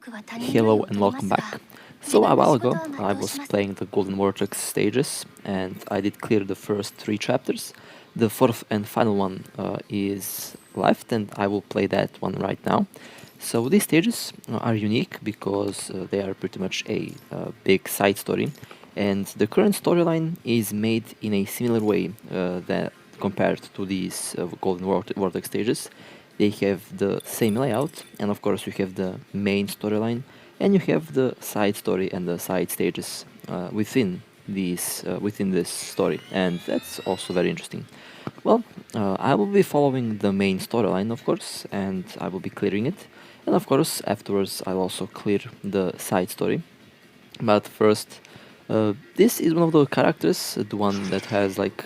Hello and welcome back. So a while ago I was playing the Golden Vortex stages and I did clear the first 3 chapters. The fourth and final one is left and I will play that one right now. So these stages are unique because they are pretty much a big side story, and the current storyline is made in a similar way that compared to these Golden Vortex stages. They have the same layout, and of course you have the main storyline, and you have the side story and the side stages within this story, and that's also very interesting. Well, I will be following the main storyline, of course, and I will be clearing it. And of course, afterwards, I'll also clear the side story. But first, this is one of the characters, the one that has like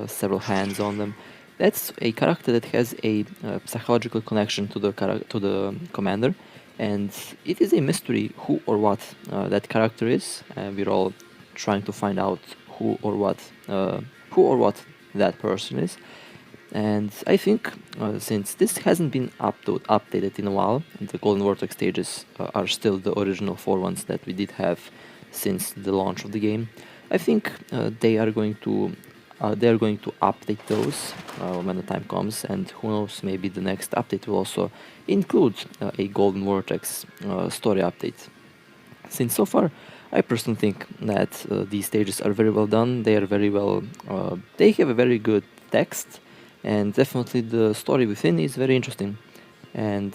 several hands on them. That's a character that has a psychological connection to the commander, and it is a mystery who or what that character is. We're all trying to find out who or what that person is. And I think since this hasn't been updated in a while, the Golden Vortex stages are still the original 4 ones that we did have since the launch of the game. I think they are going to update those when the time comes, and who knows, maybe the next update will also include a Golden Vortex story update. Since so far, I personally think that these stages are very well done. They are very well. They have a very good text, and definitely the story within is very interesting, and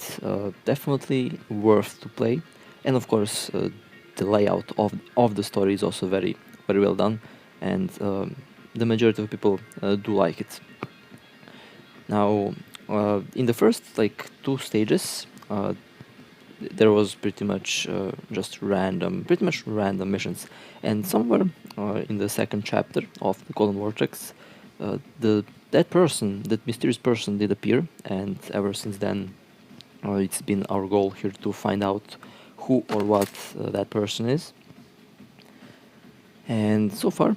definitely worth to play. And of course, the layout of the story is also very well done, and the majority of people do like it. Now, in the first like 2 stages, there was pretty much pretty much random missions, and somewhere in the second chapter of the Golden Vortex, that mysterious person did appear, and ever since then, it's been our goal here to find out who or what that person is. And so far,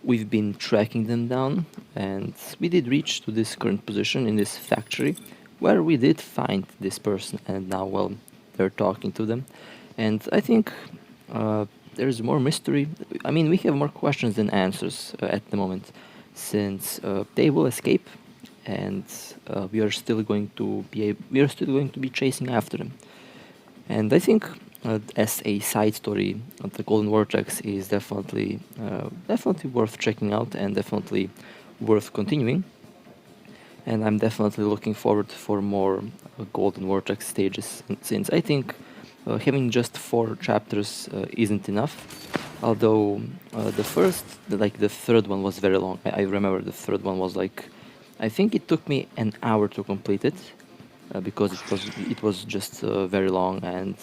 we've been tracking them down, and we did reach to this current position in this factory, where we did find this person, and now, well, they're talking to them. And I think there's more mystery. I mean, we have more questions than answers at the moment, since they will escape, and we are still going to be chasing after them. And I think as a side story, the Golden Vortex is definitely worth checking out and definitely worth continuing. And I'm definitely looking forward for more Golden Vortex stages, since I think having just 4 chapters isn't enough. Although the third one was very long. I remember the third one was like, I think it took me an hour to complete it, because it was just very long, and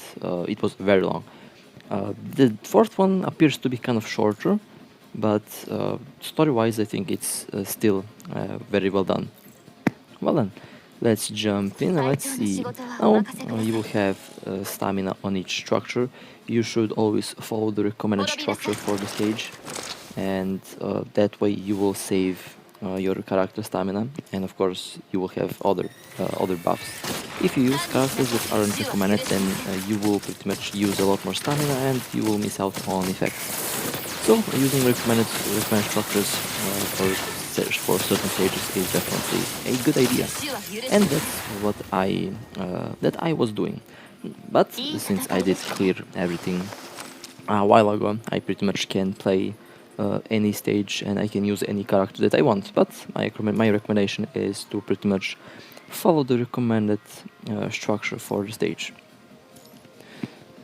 it was very long. The fourth one appears to be kind of shorter, but story-wise, I think it's still very well done. Well then, let's jump in and let's see. Now, you will have stamina on each structure. You should always follow the recommended structure for the stage, and that way you will save your character stamina, and of course you will have other buffs. If you use characters that aren't recommended, then you will pretty much use a lot more stamina and you will miss out on effects. So using recommended structures for certain stages is definitely a good idea, and that's what I was doing. But since I did clear everything a while ago, I pretty much can play any stage and I can use any character that I want. But my recommendation is to pretty much follow the recommended structure for the stage.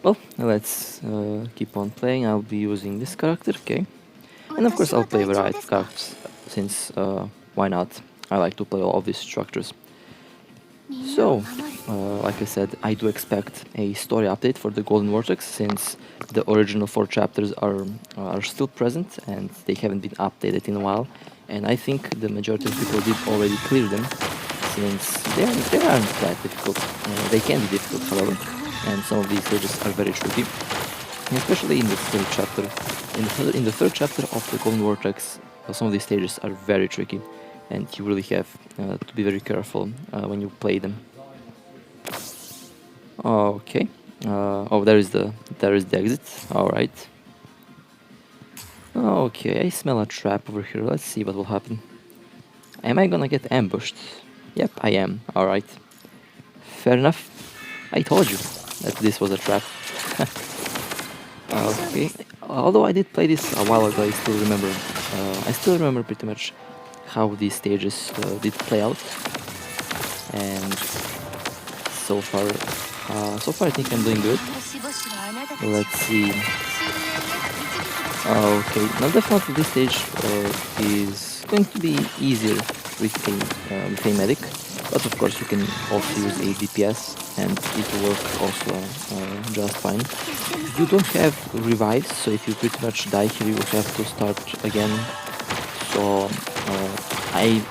Well, let's keep on playing. I'll be using this character, okay? And of course I'll play a variety of characters, since why not? I like to play all of these structures. So, like I said, I do expect a story update for the Golden Vortex, since the original 4 chapters are still present and they haven't been updated in a while. And I think the majority of people did already clear them, since they aren't that difficult. They can be difficult, however, and some of these stages are very tricky. And especially in the third chapter. In the third chapter of the Golden Vortex, some of these stages are very tricky, and you really have to be very careful when you play them. Okay, Oh, there is the exit. All right. Okay, I smell a trap over here. Let's see what will happen. Am I gonna get ambushed? Yep, I am. All right. Fair enough. I told you that this was a trap. Okay. Although I did play this a while ago, I still remember. I still remember pretty much how these stages did play out, and so far I think I'm doing good. Let's see. Okay, now definitely this stage is going to be easier with a medic, but of course you can also use a DPS and it will work also just fine. You don't have revives, so if you pretty much die here you will have to start again. So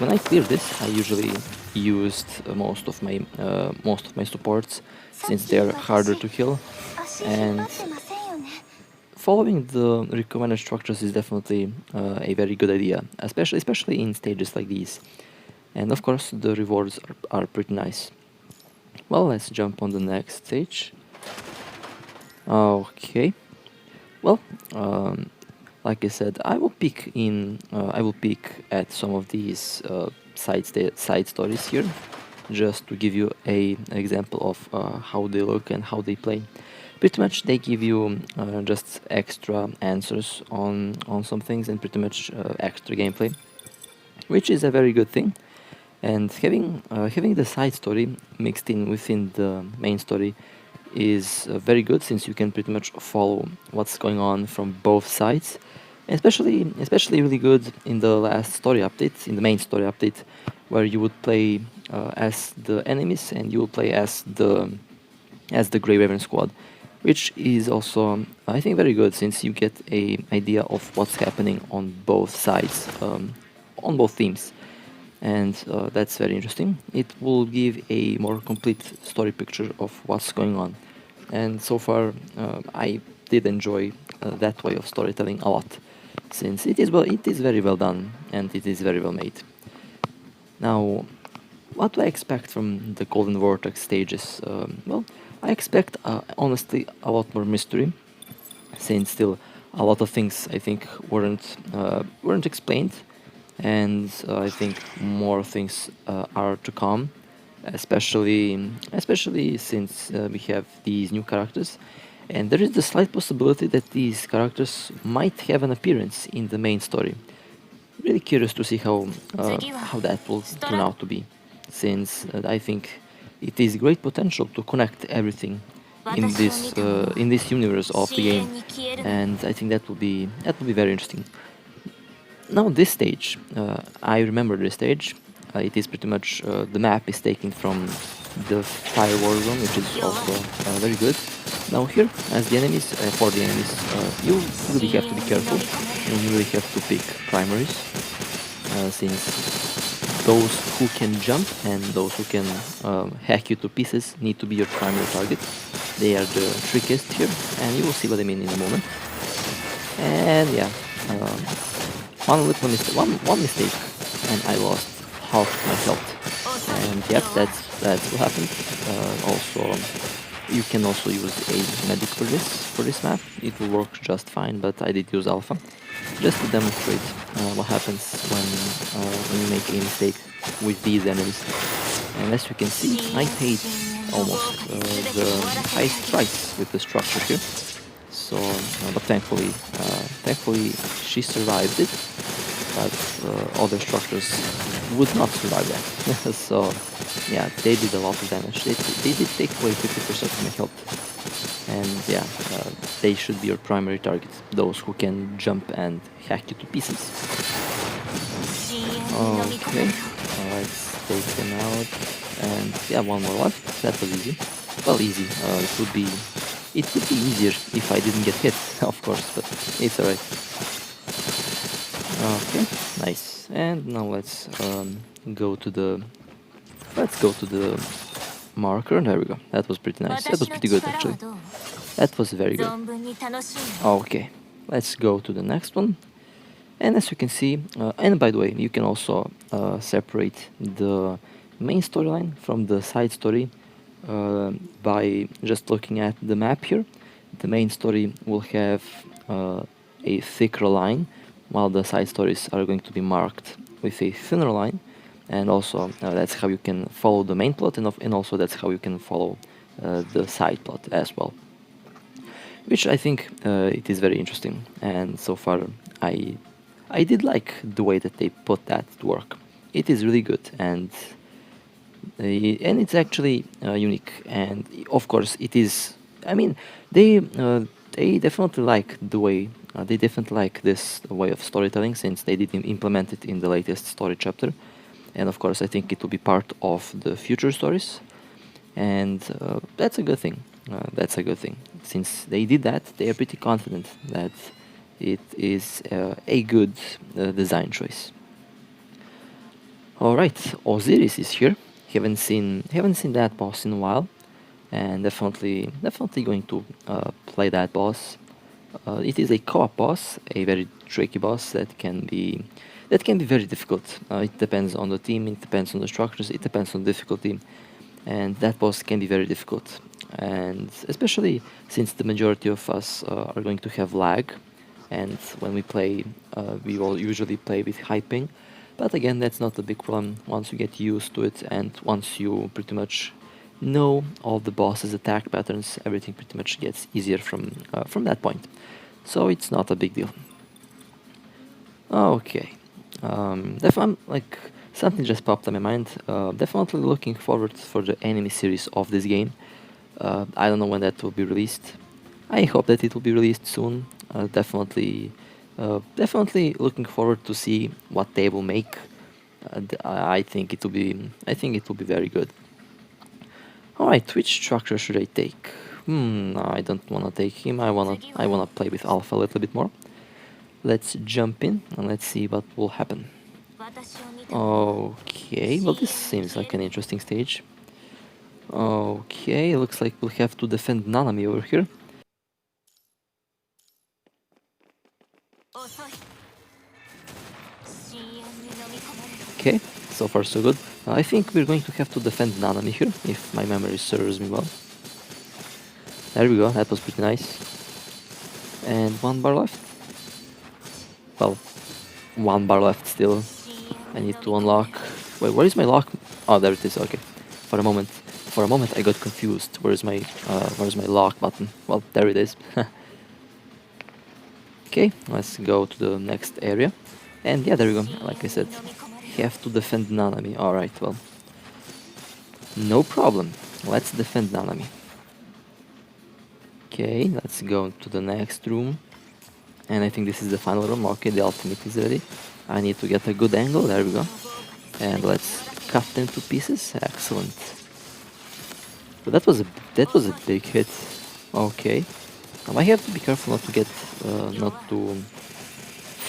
when I clear this, I usually used most of my supports since they are harder to kill, and following the recommended structures is definitely a very good idea, especially in stages like these. And of course, the rewards are pretty nice. Well, let's jump on the next stage. Okay. Well, like I said, I will peek at some of these side stories here, just to give you an example of how they look and how they play. Pretty much they give you just extra answers on some things and pretty much extra gameplay, which is a very good thing. And having the side story mixed in within the main story is very good, since you can pretty much follow what's going on from both sides. Especially really good in the last story update, in the main story update, where you would play as the enemies and you will play as the Grey Raven squad, which is also, I think, very good, since you get a idea of what's happening on both sides, on both teams, and that's very interesting. It will give a more complete story picture of what's going on, and so far I did enjoy that way of storytelling a lot, since it is very well done and it is very well made. Now, what do I expect from the Golden Vortex stages? Well, I expect honestly a lot more mystery, since still a lot of things I think weren't explained, and I think more things are to come, especially since we have these new characters, and there is the slight possibility that these characters might have an appearance in the main story. Really curious to see how that will turn out to be, since I think it is great potential to connect everything in this universe of the game, and I think that will be very interesting. Now this stage, I remember this stage. It is pretty much the map is taken from the Fire War Zone, which is also very good. Now here, as the enemies, for the enemies, you really have to be careful, and you really have to pick primaries, since those who can jump and those who can hack you to pieces need to be your primary target. They are the trickiest here, and you will see what I mean in a moment. And yeah, one mistake, and I lost half my health. And yep, that's what happened. Also, you can also use a medic for this map. It will work just fine, but I did use alpha just to demonstrate what happens when you make a mistake with these enemies. And as you can see, I paid almost the highest price with the structure here. So, but thankfully she survived it, but other structures would not survive that. So, yeah, they did a lot of damage. They did take away 50% of my health, and yeah, they should be your primary target. Those who can jump and hack you to pieces. Okay, let's take them out, and yeah, one more left. That was easy. Well, easy. It would be easier if I didn't get hit, of course, but it's alright. Okay, nice. And now let's go to the marker. There we go. That was pretty nice. That was pretty good, actually. That was very good. Okay, let's go to the next one. And as you can see, and by the way, you can also separate the main storyline from the side story by just looking at the map here. The main story will have a thicker line, while the side stories are going to be marked with a thinner line, and also that's how you can follow the main plot, and also that's how you can follow the side plot as well, which I think it is very interesting. And so far I did like the way that they put that to work. It is really good, and it's actually unique. And of course, it is. I mean, they definitely like the way they definitely like this way of storytelling, since they did implement it in the latest story chapter. And of course, I think it will be part of the future stories, and that's a good thing. That's a good thing. Since they did that, they are pretty confident that it is a good design choice. All right, Osiris is here. Haven't seen that boss in a while, and definitely going to play that boss. It is a co-op boss, a very tricky boss that can be very difficult. It depends on the team, it depends on the structures, it depends on the difficulty, and that boss can be very difficult. And especially since the majority of us are going to have lag, and when we play, we will usually play with high ping. But again, that's not a big problem once you get used to it, and once you pretty much know all the boss's attack patterns, everything pretty much gets easier from that point. So it's not a big deal. Okay, like something just popped in my mind. Definitely looking forward for the anime series of this game. I don't know when that will be released. I hope that it will be released soon. Definitely looking forward to see what they will make. I think it will be. I think it will be very good. All right, which structure should I take? I don't wanna take him. I wanna play with Alpha a little bit more. Let's jump in and let's see what will happen. Okay, well this seems like an interesting stage. Okay, looks like we'll have to defend Nanami over here. Okay, so far so good. I think we're going to have to defend Nanami here, if my memory serves me well. There we go, that was pretty nice. And 1 bar left. Well, 1 bar left still. I need to unlock. Wait, where is my lock? Oh, there it is. Okay. For a moment I got confused. Where's my lock button? Well, there it is. Okay, let's go to the next area. And yeah, there we go. Like I said, have to defend Nanami. All right, well, no problem. Let's defend Nanami. Okay, let's go to the next room. And I think this is the final room. Okay, the ultimate is ready. I need to get a good angle. There we go. And let's cut them to pieces. Excellent. But that was a big hit. Okay. I have to be careful not to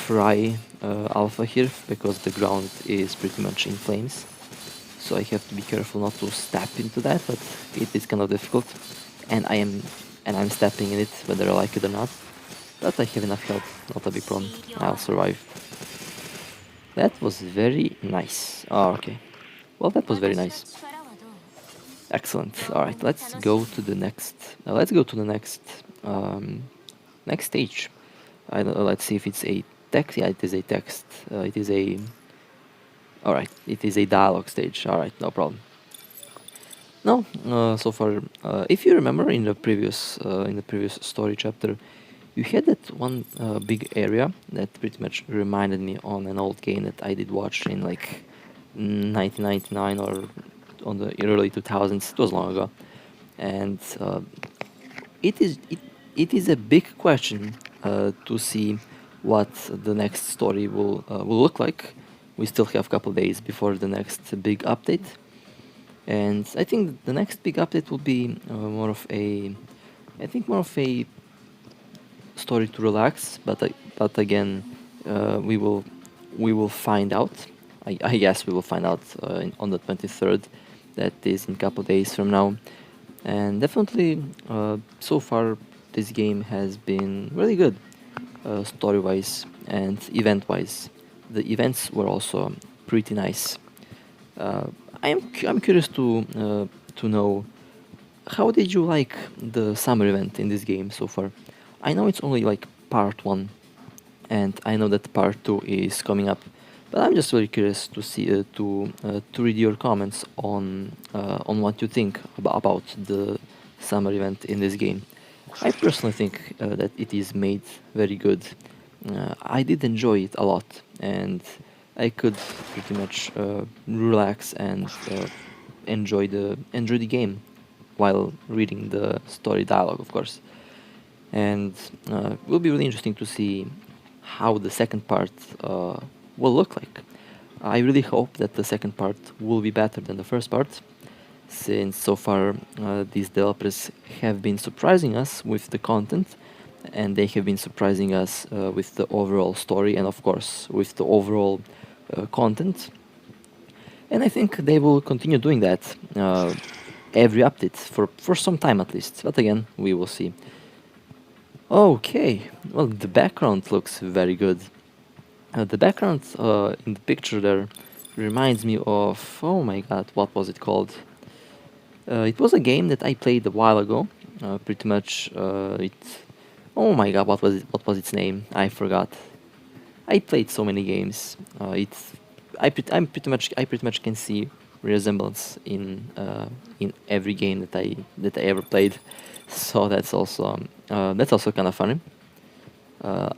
fry Alpha here, because the ground is pretty much in flames. So I have to be careful not to step into that, but it is kind of difficult. And I'm stepping in it whether I like it or not. But I have enough health, not a big problem. I'll survive. That was very nice. Oh, okay. Well, that was very nice. Excellent. All right, let's go to the next. Next stage. I don't know, let's see if it's a text. Yeah, it is a text. It is a. All right, it is a dialogue stage. All right, no problem. No, so far, if you remember in the previous story chapter, you had that one big area that pretty much reminded me on an old game that I did watch in like 1999 or on the early 2000s. It was long ago, and it is a big question to see what the next story will look like. We still have a couple days before the next big update, and I think the next big update will be more of a story to relax. But again, we will find out. I guess we will find out on the 23rd. That is in a couple days from now. And definitely, so far, this game has been really good, story-wise and event-wise. The events were also pretty nice. I'm curious to know how did you like the summer event in this game so far? I know it's only like part 1, and I know that part 2 is coming up, but I'm just very curious to see to read your comments on what you think about the summer event in this game. I personally think that it is made very good. I did enjoy it a lot, and I could pretty much relax and enjoy the game while reading the story dialogue, of course. And it will be really interesting to see how the second part will look like. I really hope that the second part will be better than the first part, since so far these developers have been surprising us with the content, and they have been surprising us with the overall story, and of course with the overall content. And I think they will continue doing that every update for some time at least. But again, we will see. Okay, well, the background looks very good. The background in the picture there reminds me of, oh my god, what was it called? It was a game that I played a while ago. Pretty much, oh my god, what was its name? I forgot. I played so many games. I pretty much can see resemblance in every game that I ever played. So that's also kind of funny.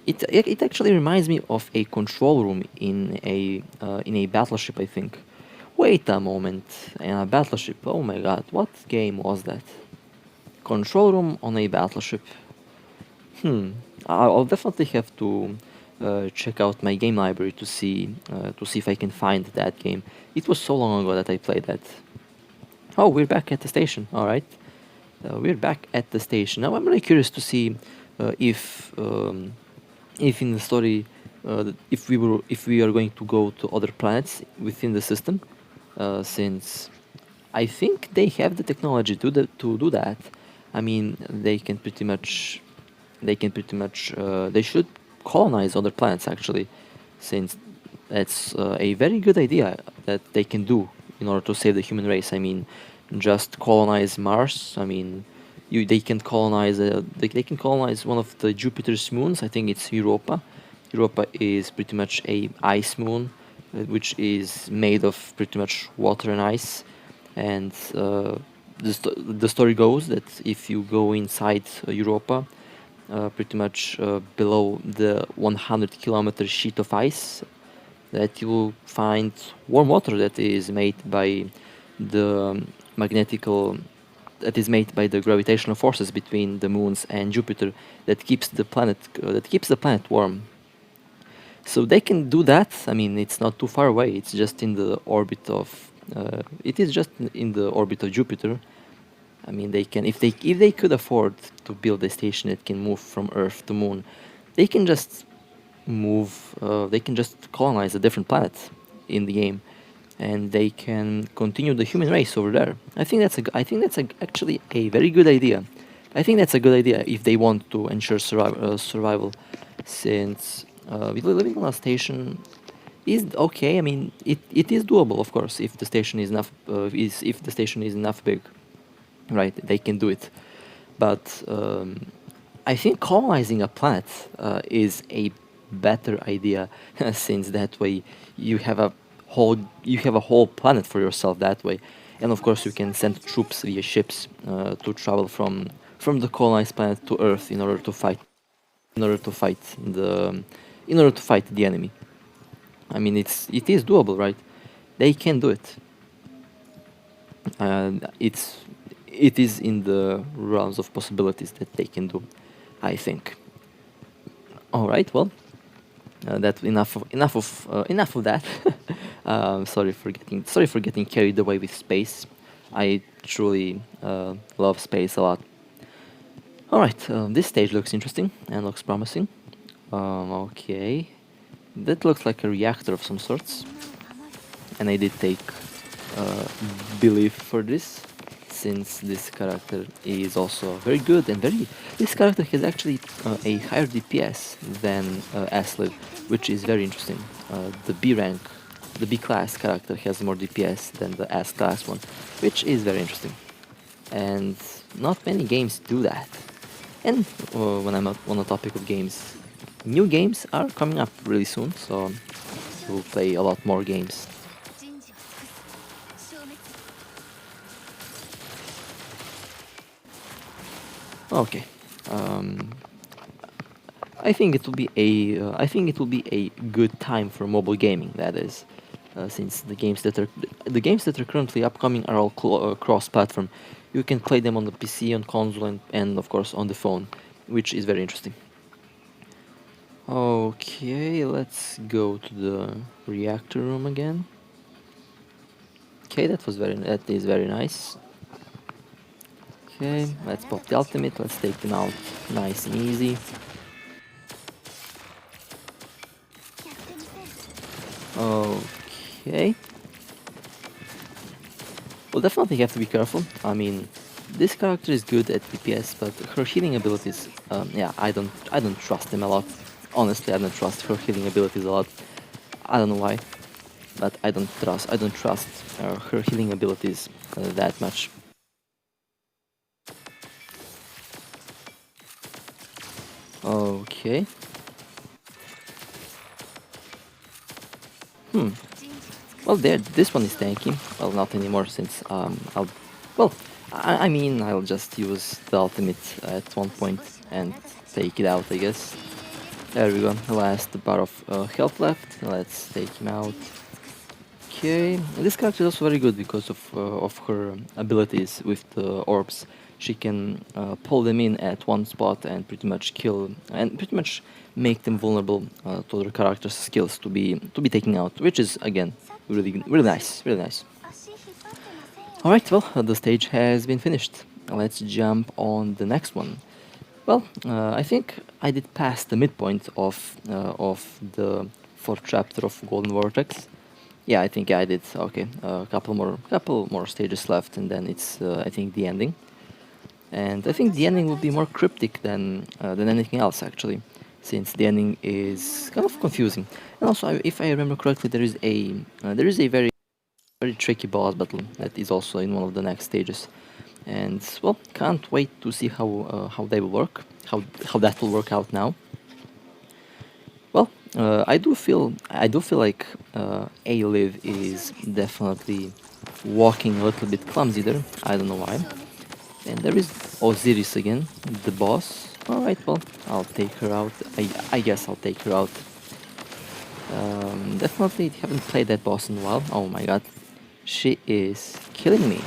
It actually reminds me of a control room in a battleship, I think. Wait a moment, in a battleship. Oh my god, what game was that? Control room on a battleship. I'll definitely have to check out my game library to see if I can find that game. It was so long ago that I played that. Oh, we're back at the station. All right, we're back at the station. Now I'm really curious to see if in the story if we are going to go to other planets within the system, since I think they have the technology to do that. I mean, they should colonize other planets actually, since that's a very good idea that they can do in order to save the human race. I mean, just colonize Mars. I mean, they can colonize one of the Jupiter's moons. I think it's Europa. Europa is pretty much a ice moon, which is made of pretty much water and ice. And the story goes that if you go inside Europa, pretty much below the 100-kilometer sheet of ice, that you will find warm water that is made by the magnetical that is made by the gravitational forces between the moons and Jupiter that keeps the planet warm. So they can do that. I mean, it's not too far away. It's just in the orbit of Jupiter. I mean, they can if they could afford to build a station that can move from Earth to Moon, they can just colonize a different planet in the game, and they can continue the human race over there. I think that's actually a very good idea. I think that's a good idea if they want to ensure survival, since living on a station is okay. I mean, it is doable, of course, if the station is enough big, right? They can do it, but I think colonizing a planet is a better idea, since that way you have a whole planet for yourself that way, and of course you can send troops via ships to travel from the colonized planet to Earth in order to fight the enemy. I mean, it is doable, right? They can do it. It is in the realms of possibilities that they can do, I think. All right, well, that enough of that. Sorry for getting carried away with space. I truly love space a lot. All right, this stage looks interesting and looks promising. Okay, that looks like a reactor of some sorts, and I did take belief for this, since this character is also very good and this character has actually a higher DPS than Aslid, which is very interesting. The B class character has more DPS than the S class one, which is very interesting. And not many games do that. And when I'm on the topic of games, new games are coming up really soon, so we'll play a lot more games. Okay. I think it will be a good time for mobile gaming. That is, since the games that are currently upcoming are all cross-platform. You can play them on the PC, on console, and of course on the phone, which is very interesting. Okay, let's go to the reactor room again. Okay, that is very nice. Okay, let's pop the ultimate. Let's take them out nice and easy. Okay. We'll definitely have to be careful. I mean, this character is good at DPS, but her healing abilities, yeah, I don't trust them a lot. Honestly, I don't trust her healing abilities a lot. I don't know why, but I don't trust her healing abilities that much. Okay. Well, this one is tanky. Well, not anymore since well, I mean, I'll just use the ultimate at one point and take it out, I guess. There we go. Last bar of health left. Let's take him out. Okay, this character is also very good because of her abilities with the orbs. She can pull them in at one spot and pretty much kill and pretty much make them vulnerable to other characters' skills to be taken out, which is again really nice, really nice. All right, well, the stage has been finished. Let's jump on the next one. Well, I think I did pass the midpoint of the fourth chapter of Golden Vortex. Yeah, I think I did. Okay, a couple more stages left, and then it's I think the ending. And I think the ending will be more cryptic than anything else actually, since the ending is kind of confusing. And also, if I remember correctly, there is a very tricky boss battle that is also in one of the next stages. And well, can't wait to see how they will work, how that will work out now. Well, I do feel like A-Live is definitely walking a little bit clumsy there. I don't know why. And there is Osiris again, the boss. All right, well, I'll take her out. I guess I'll take her out. Definitely haven't played that boss in a while. Oh my god, she is killing me.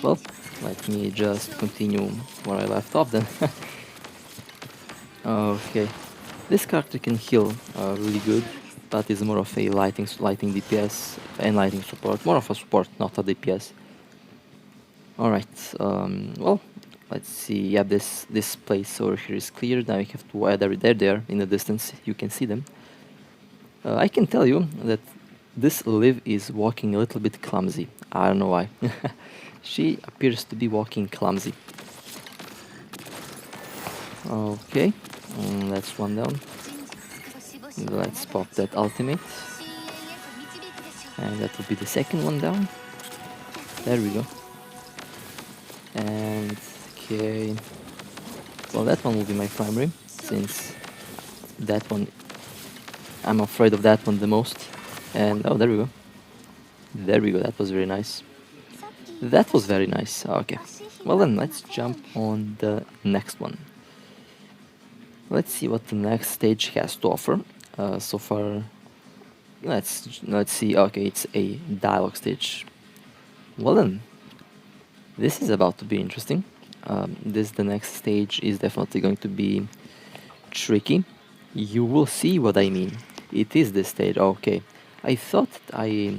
Well, let me just continue where I left off then. Okay, this character can heal really good, but is more of a lighting DPS and lighting support. More of a support, not a DPS. All right. Well, let's see. Yeah, this place over here is clear. Now we have to. They're there in the distance. You can see them. I can tell you that this Liv is walking a little bit clumsy. I don't know why. She appears to be walking clumsy. Okay, that's one down. Let's pop that ultimate. And that will be the second one down. There we go. And okay. Well, that one will be my primary, since that one, I'm afraid of that one the most. And oh, there we go. There we go, that was very nice. That was very nice. Okay. Well then, let's jump on the next one. Let's see what the next stage has to offer. So far, let's see. Okay, it's a dialogue stage. Well then, this is about to be interesting. The next stage is definitely going to be tricky. You will see what I mean. It is this stage. Okay, I thought I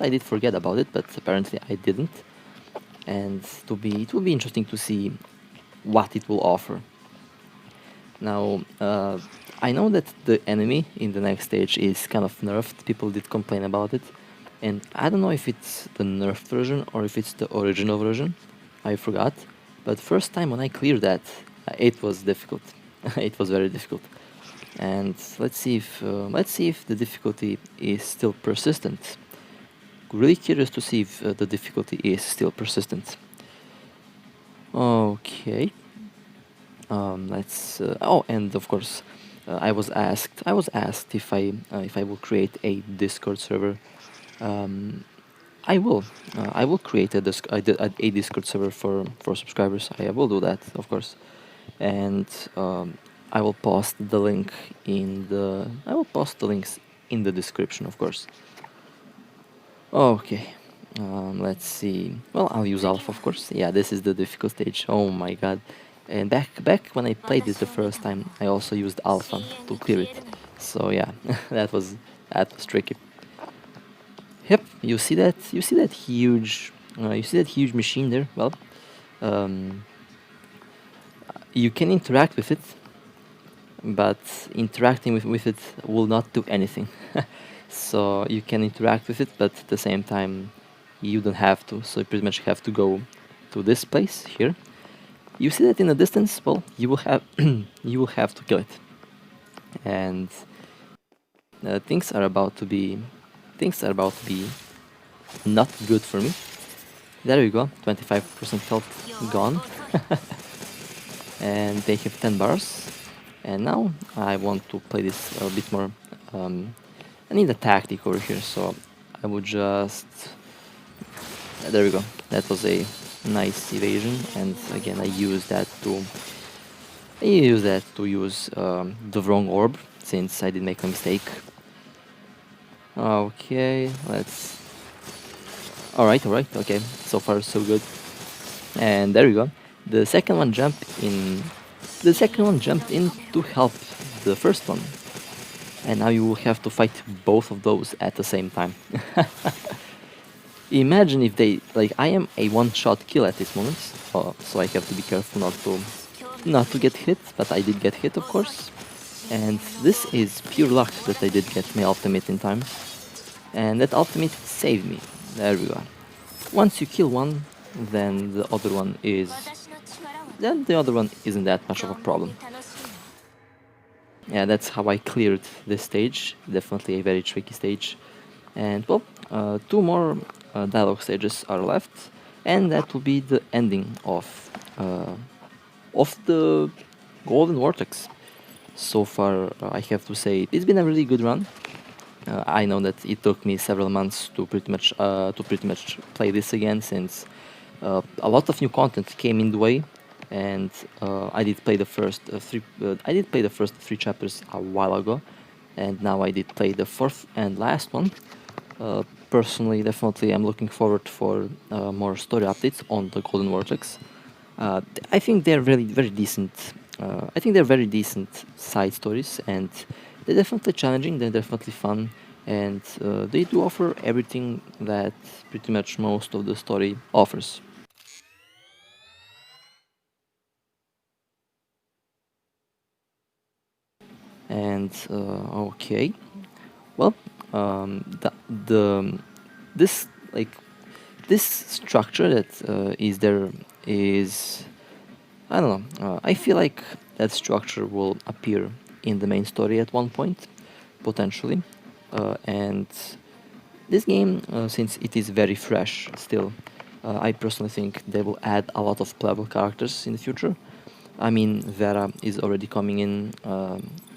did forget about it, but apparently I didn't. And it will be interesting to see what it will offer. Now, I know that the enemy in the next stage is kind of nerfed. People did complain about it. And I don't know if it's the nerfed version or if it's the original version. I forgot. But first time when I cleared that, it was difficult. It was very difficult. And let's see if the difficulty is still persistent. Really curious to see if the difficulty is still persistent. Okay. Let's. Oh, and of course, I was asked. I was asked if I will create a Discord server. I will. I will create a Discord server for subscribers. I will do that, of course, and I will post the link in the. I will post the links in the description, of course. Okay. Let's see. Well, I'll use alpha, of course. Yeah, this is the difficult stage. Oh my god. And back when I played it the first time, I also used alpha to clear it. So yeah, that was tricky. Yep, you see that? You see that huge? You see that huge machine there? Well, um, you can interact with it, but interacting with it will not do anything. So you can interact with it, but at the same time, you don't have to. So you pretty much have to go to this place here. You see that in the distance? Well, you will have you will have to kill it, and things are about to be not good for me. There you go, 25% health gone, and they have 10 bars. And now I want to play this a bit more. I need a tactic over here, so I would just. There we go. That was a nice evasion, and again I use that to. I use that to use the wrong orb, since I did make a mistake. Okay, let's. Alright, okay. So far so good. And there we go. The second one jumped in. The second one jumped in to help the first one. And now you will have to fight both of those at the same time. Imagine if they like I am a one-shot kill at this moment, so I have to be careful not to get hit, but I did get hit, of course. And this is pure luck that I did get my ultimate in time. And that ultimate saved me. There we go. Once you kill one, then the other one isn't that much of a problem. Yeah, that's how I cleared this stage. Definitely a very tricky stage. And well, two more dialogue stages are left, and that will be the ending of the Golden Vortex. So far, I have to say it's been a really good run. I know that it took me several months to pretty much play this again, since a lot of new content came in the way, and I did play the first three chapters a while ago, and now I did play the fourth and last one. Personally, definitely, I'm looking forward for more story updates on the Golden Vortex. I think they're very, very decent. I think they're very decent side stories, and they're definitely challenging. They're definitely fun, and they do offer everything that pretty much most of the story offers. And okay, well, the this like this structure that is there is, I don't know. I feel like that structure will appear in the main story at one point, potentially. And this game, since it is very fresh still, I personally think they will add a lot of playable characters in the future. I mean, Vera is already coming in,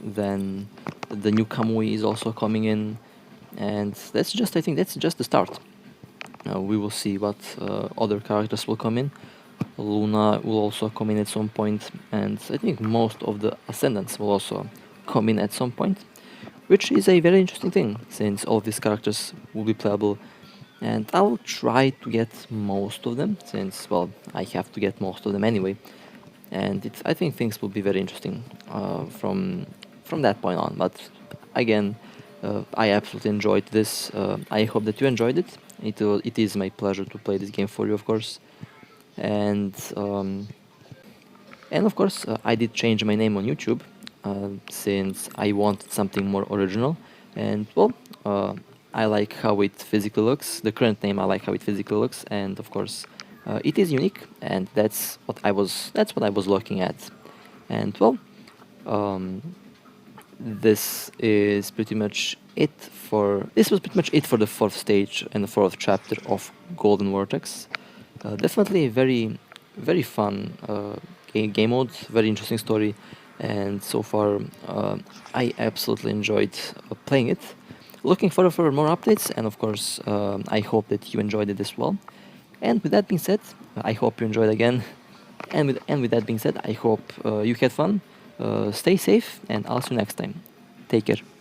then the new Kamui is also coming in, and I think that's just the start. We will see what other characters will come in. Luna will also come in at some point, and I think most of the Ascendants will also come in at some point, which is a very interesting thing, since all of these characters will be playable, and I'll try to get most of them, since, well, I have to get most of them anyway, and I think things will be very interesting from that point on. But again, I absolutely enjoyed this. I hope that you enjoyed it. It is my pleasure to play this game for you, of course. And of course, I did change my name on YouTube, since I wanted something more original. And well, I like how it physically looks. The current name, I like how it physically looks, and of course, it is unique, and that's what I was looking at. And well, this is pretty much it for this was pretty much it for the fourth stage and the fourth chapter of Golden Vortex. Definitely a very very fun game mode, very interesting story, and so far I absolutely enjoyed playing it. Looking forward for more updates, and of course, I hope that you enjoyed it as well. And with that being said, I hope you enjoyed again. And with that being said, I hope you had fun. Stay safe, and I'll see you next time. Take care.